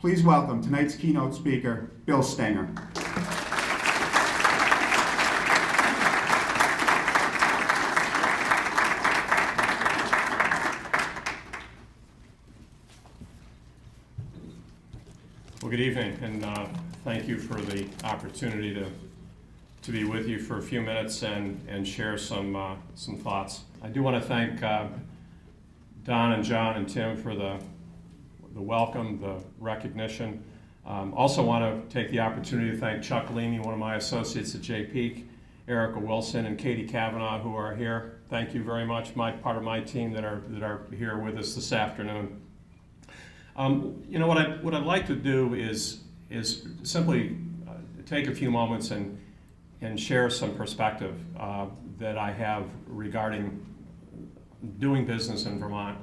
Please welcome tonight's keynote speaker, Bill Stenger. Well, good evening, and thank you for the opportunity to be with you for a few minutes and share some thoughts. I do want to thank Don and John and Tim for the welcome, the recognition. Also want to take the opportunity to thank Chuck Leamy, one of my associates at J-Peak, Erica Wilson, and Katie Kavanaugh, who are here. Thank you very much, part of my team that are here with us this afternoon. What I'd like to do is simply take a few moments and share some perspective that I have regarding doing business in Vermont.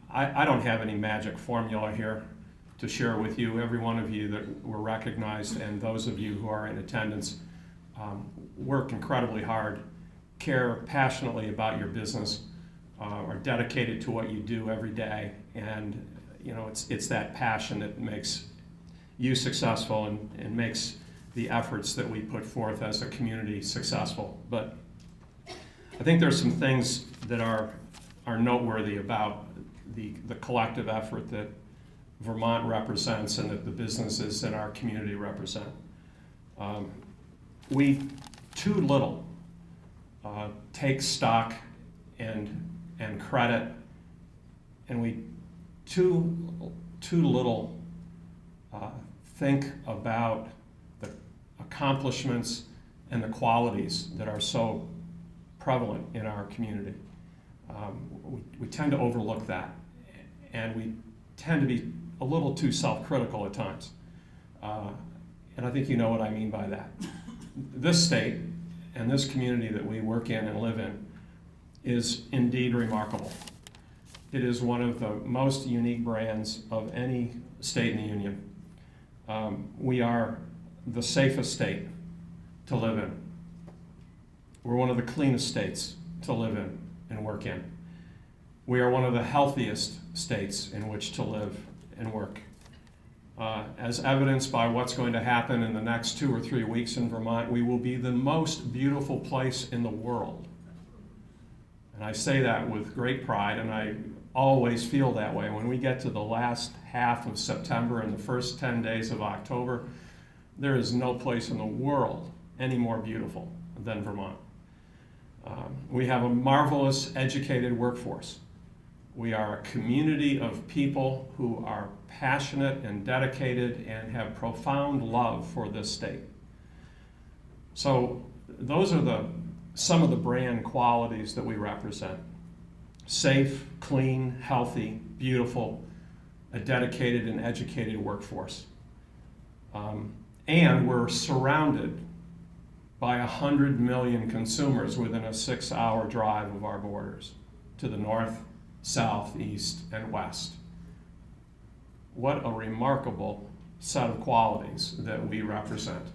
I don't have any magic formula here to share with you. Every one of you that were recognized and those of you who are in attendance work incredibly hard, care passionately about your business, are dedicated to what you do every day, and it's that passion that makes you successful and makes the efforts that we put forth as a community successful. But I think there's some things that are noteworthy about the collective effort that Vermont represents and that the businesses in our community represent. We too little take stock and credit, and we too little think about the accomplishments and the qualities that are so prevalent in our community. We tend to overlook that, and we tend to be a little too self-critical at times. And I think you know what I mean by that. This state and this community that we work in and live in is indeed remarkable. It is one of the most unique brands of any state in the union. We are the safest state to live in. We're one of the cleanest states to live in and work in. We are one of the healthiest states in which to live and work. As evidenced by what's going to happen in the next 2 or 3 weeks in Vermont, we will be the most beautiful place in the world. And I say that with great pride, and I always feel that way. When we get to the last half of September and the first 10 days of October, there is no place in the world any more beautiful than Vermont. We have a marvelous educated workforce. We are a community of people who are passionate and dedicated and have profound love for this state. So those are some of the brand qualities that we represent. Safe, clean, healthy, beautiful, a dedicated and educated workforce. And we're surrounded by 100 million consumers within a 6-hour drive of our borders to the north, south, east, and west. What a remarkable set of qualities that we represent.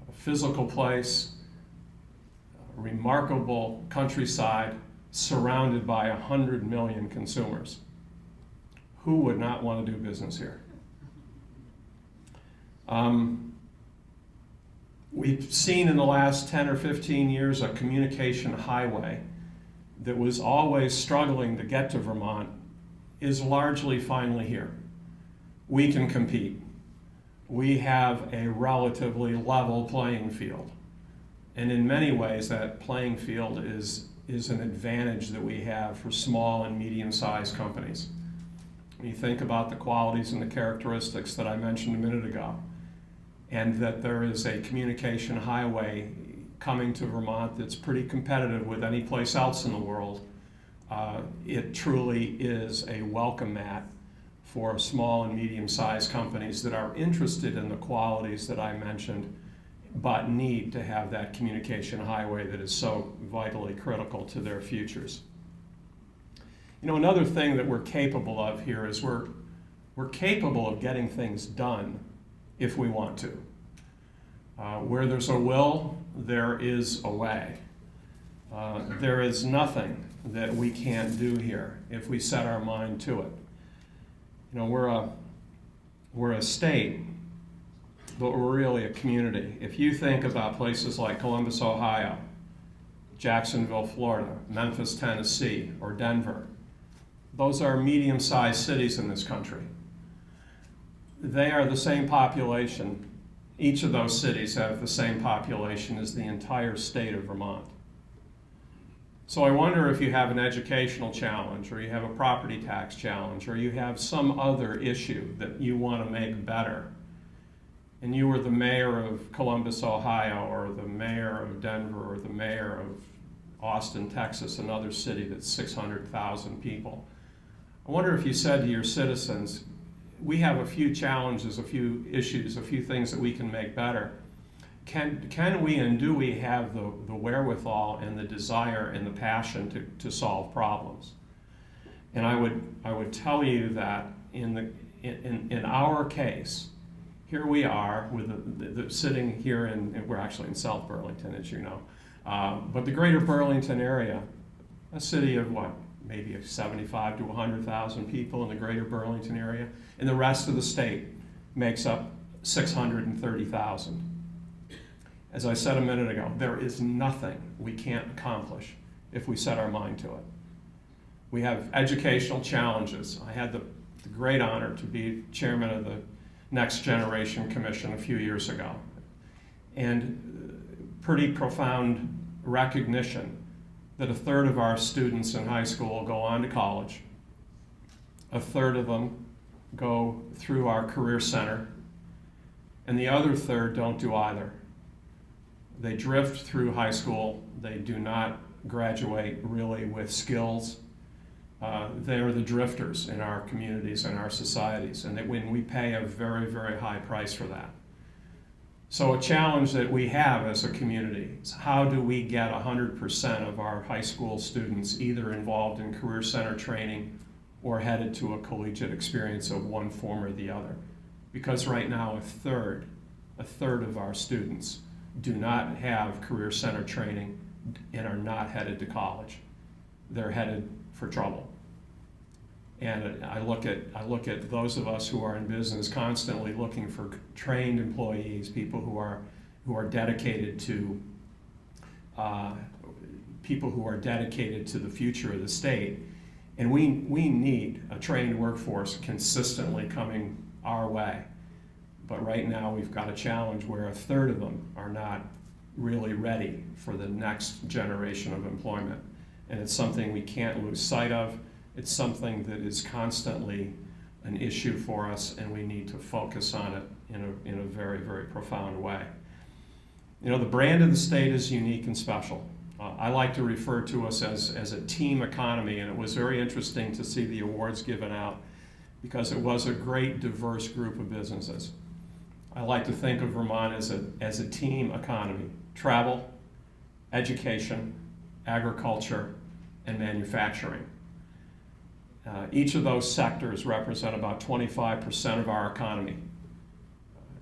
A physical place, a remarkable countryside, surrounded by 100 million consumers. Who would not want to do business here? We've seen in the last 10 or 15 years a communication highway that was always struggling to get to Vermont is largely finally here. We can compete. We have a relatively level playing field. And in many ways, that playing field is an advantage that we have for small and medium-sized companies. When you think about the qualities and the characteristics that I mentioned a minute ago, and that there is a communication highway coming to Vermont that's pretty competitive with any place else in the world, it truly is a welcome mat for small and medium-sized companies that are interested in the qualities that I mentioned, but need to have that communication highway that is so vitally critical to their futures. Another thing that we're capable of here is we're capable of getting things done if we want to. Where there's a will, there is a way. There is nothing that we can't do here if we set our mind to it. We're a we're a state, but we're really a community. If you think about places like Columbus, Ohio, Jacksonville, Florida, Memphis, Tennessee, or Denver, those are medium-sized cities in this country. They are the same population. Each of those cities have the same population as the entire state of Vermont. So I wonder if you have an educational challenge, or you have a property tax challenge, or you have some other issue that you want to make better, and you were the mayor of Columbus, Ohio, or the mayor of Denver, or the mayor of Austin, Texas, another city that's 600,000 people. I wonder if you said to your citizens, we have a few challenges, a few issues, a few things that we can make better. Can we and do we have the wherewithal and the desire and the passion to solve problems? And I would tell you that in our case, here we are with sitting here we're actually in South Burlington, as you know, but the greater Burlington area, a city of what, maybe 75 to 100,000 people in the greater Burlington area, and the rest of the state makes up 630,000. As I said a minute ago, there is nothing we can't accomplish if we set our mind to it. We have educational challenges. I had the great honor to be chairman of the Next Generation Commission a few years ago, and pretty profound recognition that a third of our students in high school go on to college. A third of them go through our career center, and the other third don't do either. They drift through high school. They do not graduate really with skills. They are the drifters in our communities and our societies, and that when we pay a very, very high price for that. So a challenge that we have as a community is how do we get 100% of our high school students either involved in career center training or headed to a collegiate experience of one form or the other? Because right now a third of our students do not have career center training and are not headed to college. They're headed for trouble. And I look at those of us who are in business constantly looking for trained employees, people who are dedicated to the future of the state, and we need a trained workforce consistently coming our way. But right now we've got a challenge where a third of them are not really ready for the next generation of employment, and it's something we can't lose sight of. It's something that is constantly an issue for us, and we need to focus on it in a very, very profound way. You know, the brand of the state is unique and special. I like to refer to us as a team economy, and it was very interesting to see the awards given out because it was a great, diverse group of businesses. I like to think of Vermont as a team economy: travel, education, agriculture, and manufacturing. Each of those sectors represent about 25% of our economy.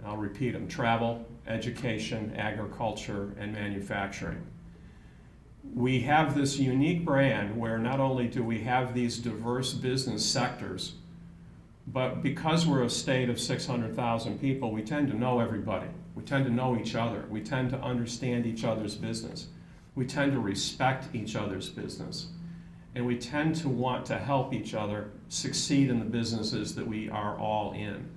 I'll repeat them: travel, education, agriculture, and manufacturing. We have this unique brand where not only do we have these diverse business sectors, but because we're a state of 600,000 people, we tend to know everybody. We tend to know each other. We tend to understand each other's business. We tend to respect each other's business. And we tend to want to help each other succeed in the businesses that we are all in,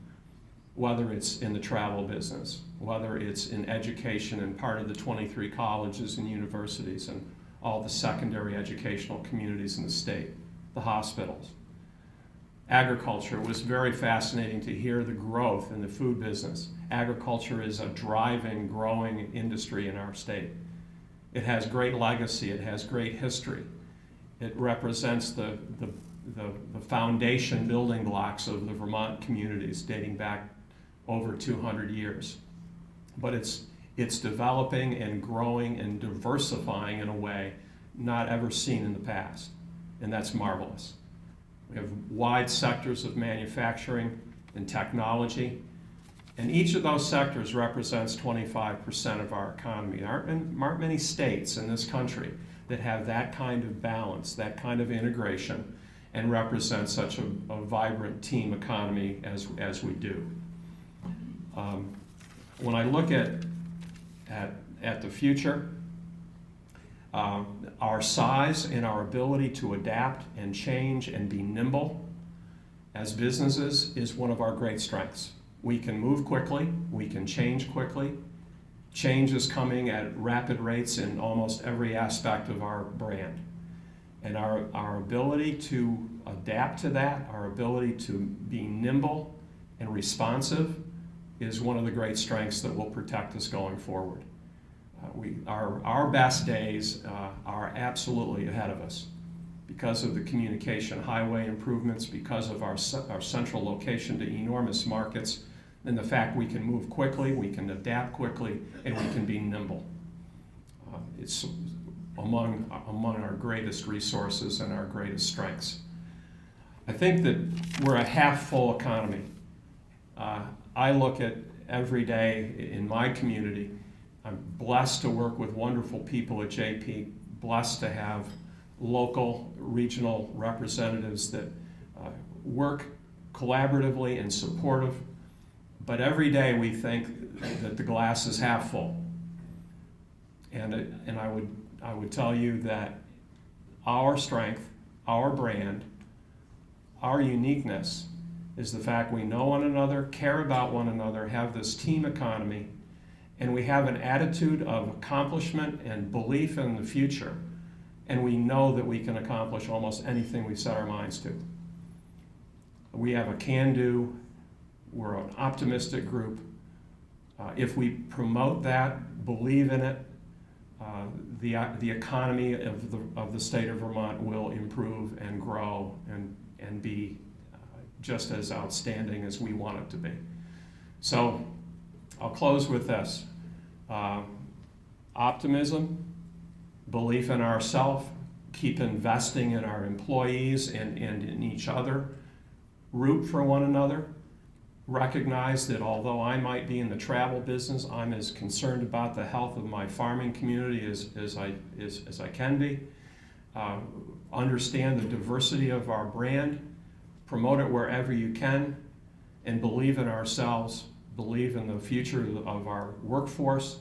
whether it's in the travel business, whether it's in education and part of the 23 colleges and universities and all the secondary educational communities in the state, the hospitals. Agriculture was very fascinating to hear the growth in the food business. Agriculture is a driving, growing industry in our state. It has great legacy, it has great history. It represents the foundation building blocks of the Vermont communities dating back over 200 years. But it's developing and growing and diversifying in a way not ever seen in the past, and that's marvelous. We have wide sectors of manufacturing and technology, and each of those sectors represents 25% of our economy. There aren't many states in this country that have that kind of balance, that kind of integration, and represent such a vibrant team economy as we do. When I look at the future, our size and our ability to adapt and change and be nimble as businesses is one of our great strengths. We can move quickly, we can change quickly. Change is coming at rapid rates in almost every aspect of our brand. And our ability to adapt to that, our ability to be nimble and responsive is one of the great strengths that will protect us going forward. Our best days are absolutely ahead of us because of the communication highway improvements, because of our central location to enormous markets, and the fact we can move quickly, we can adapt quickly, and we can be nimble. It's among our greatest resources and our greatest strengths. I think that we're a half-full economy. I look at every day in my community. I'm blessed to work with wonderful people at JP, blessed to have local, regional representatives that work collaboratively and supportive. But every day we think that the glass is half full. And I would tell you that our strength, our brand, our uniqueness is the fact we know one another, care about one another, have this team economy, and we have an attitude of accomplishment and belief in the future, and we know that we can accomplish almost anything we set our minds to. We have a can-do, we're an optimistic group. If we promote that, believe in it, the economy of the state of Vermont will improve and grow and be just as outstanding as we want it to be. So I'll close with this. Optimism, belief in ourselves, keep investing in our employees and in each other, root for one another, recognize that although I might be in the travel business, I'm as concerned about the health of my farming community as I can be. Understand the diversity of our brand, promote it wherever you can, and believe in ourselves, believe in the future of our workforce,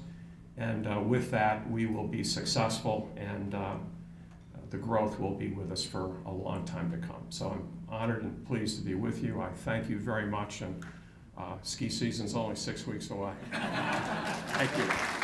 and with that we will be successful, and the growth will be with us for a long time to come. So I'm honored and pleased to be with you. I thank you very much, and ski season's only 6 weeks away. Thank you.